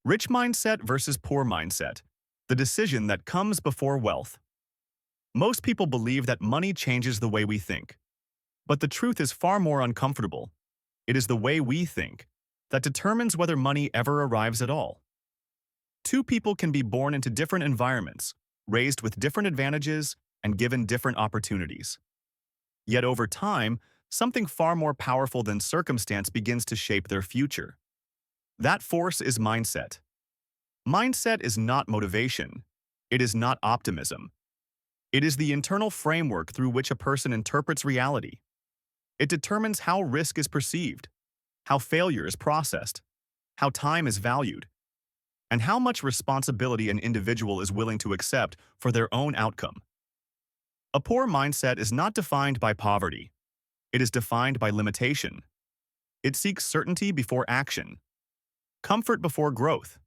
Rich mindset versus poor mindset, the decision that comes before wealth. Most people believe that money changes the way we think. But the truth is far more uncomfortable. It is the way we think that determines whether money ever arrives at all. Two people can be born into different environments, raised with different advantages, and given different opportunities. Yet over time, something far more powerful than circumstance begins to shape their future. That force is mindset. Mindset is not motivation. It is not optimism. It is the internal framework through which a person interprets reality. It determines how risk is perceived, how failure is processed, how time is valued, and how much responsibility an individual is willing to accept for their own outcome. A poor mindset is not defined by poverty. It is defined by limitation. It seeks certainty before action, comfort before growth,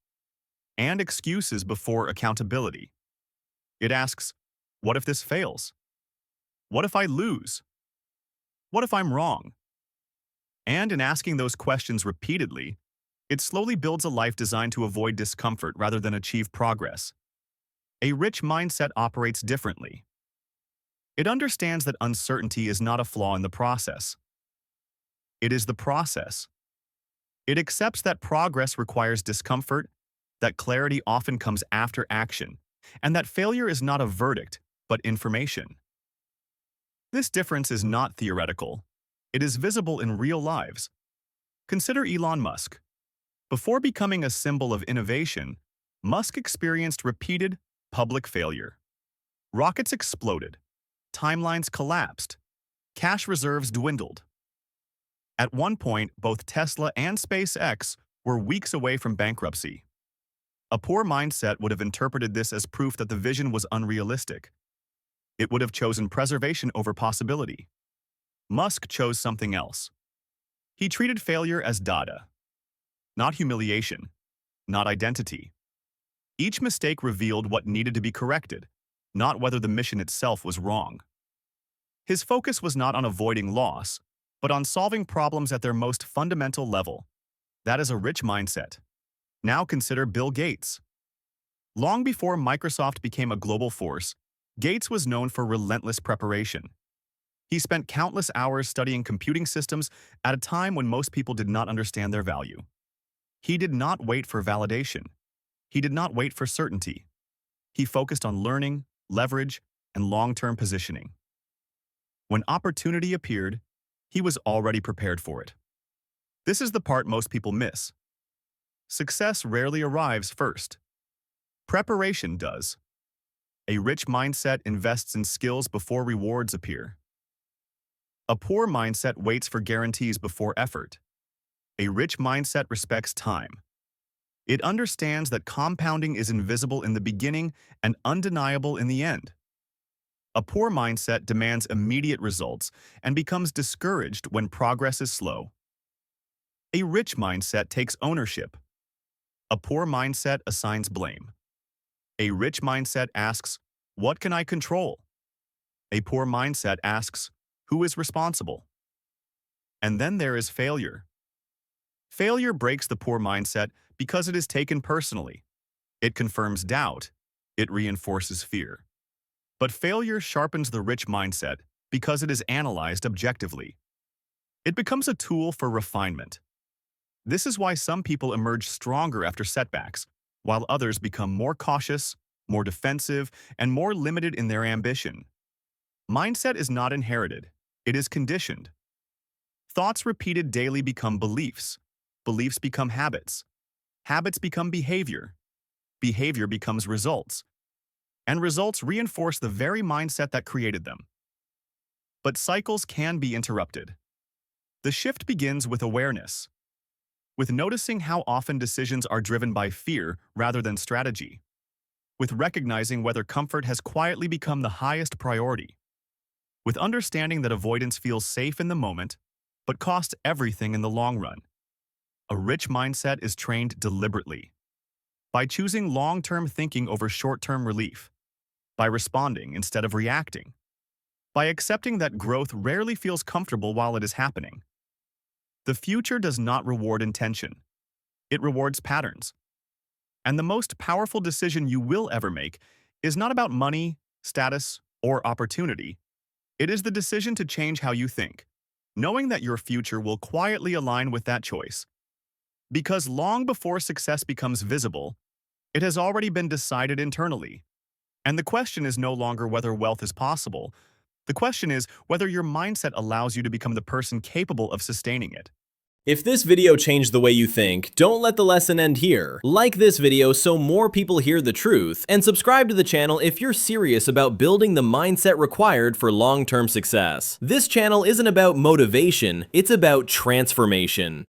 and excuses before accountability. It asks, what if this fails? What if I lose? What if I'm wrong? And in asking those questions repeatedly, it slowly builds a life designed to avoid discomfort rather than achieve progress. A rich mindset operates differently. It understands that uncertainty is not a flaw in the process. It is the process. It accepts that progress requires discomfort, that clarity often comes after action, and that failure is not a verdict, but information. This difference is not theoretical. It is visible in real lives. Consider Elon Musk. Before becoming a symbol of innovation, Musk experienced repeated public failure. Rockets exploded. Timelines collapsed. Cash reserves dwindled. At one point, both Tesla and SpaceX were weeks away from bankruptcy. A poor mindset would have interpreted this as proof that the vision was unrealistic. It would have chosen preservation over possibility. Musk chose something else. He treated failure as data, not humiliation, not identity. Each mistake revealed what needed to be corrected, not whether the mission itself was wrong. His focus was not on avoiding loss, but on solving problems at their most fundamental level. That is a rich mindset. Now consider Bill Gates. Long before Microsoft became a global force, Gates was known for relentless preparation. He spent countless hours studying computing systems at a time when most people did not understand their value. He did not wait for validation. He did not wait for certainty. He focused on learning, leverage, and long-term positioning. When opportunity appeared, he was already prepared for it. This is the part most people miss. Success rarely arrives first. Preparation does. A rich mindset invests in skills before rewards appear. A poor mindset waits for guarantees before effort. A rich mindset respects time. It understands that compounding is invisible in the beginning and undeniable in the end. A poor mindset demands immediate results and becomes discouraged when progress is slow. A rich mindset takes ownership. A poor mindset assigns blame. A rich mindset asks, what can I control? A poor mindset asks, who is responsible? And then there is failure. Failure breaks the poor mindset because it is taken personally. It confirms doubt. It reinforces fear. But failure sharpens the rich mindset because it is analyzed objectively. It becomes a tool for refinement. This is why some people emerge stronger after setbacks, while others become more cautious, more defensive, and more limited in their ambition. Mindset is not inherited. It is conditioned. Thoughts repeated daily become beliefs. Beliefs become habits. Habits become behavior. Behavior becomes results. And results reinforce the very mindset that created them. But cycles can be interrupted. The shift begins with awareness, with noticing how often decisions are driven by fear rather than strategy, with recognizing whether comfort has quietly become the highest priority, with understanding that avoidance feels safe in the moment but costs everything in the long run. A rich mindset is trained deliberately, by choosing long-term thinking over short-term relief, by responding instead of reacting, by accepting that growth rarely feels comfortable while it is happening. The future does not reward intention. It rewards patterns. And the most powerful decision you will ever make is not about money, status, or opportunity. It is the decision to change how you think, knowing that your future will quietly align with that choice. Because long before success becomes visible, it has already been decided internally. And the question is no longer whether wealth is possible. The question is whether your mindset allows you to become the person capable of sustaining it. If this video changed the way you think, don't let the lesson end here. Like this video so more people hear the truth, and subscribe to the channel if you're serious about building the mindset required for long-term success. This channel isn't about motivation, it's about transformation.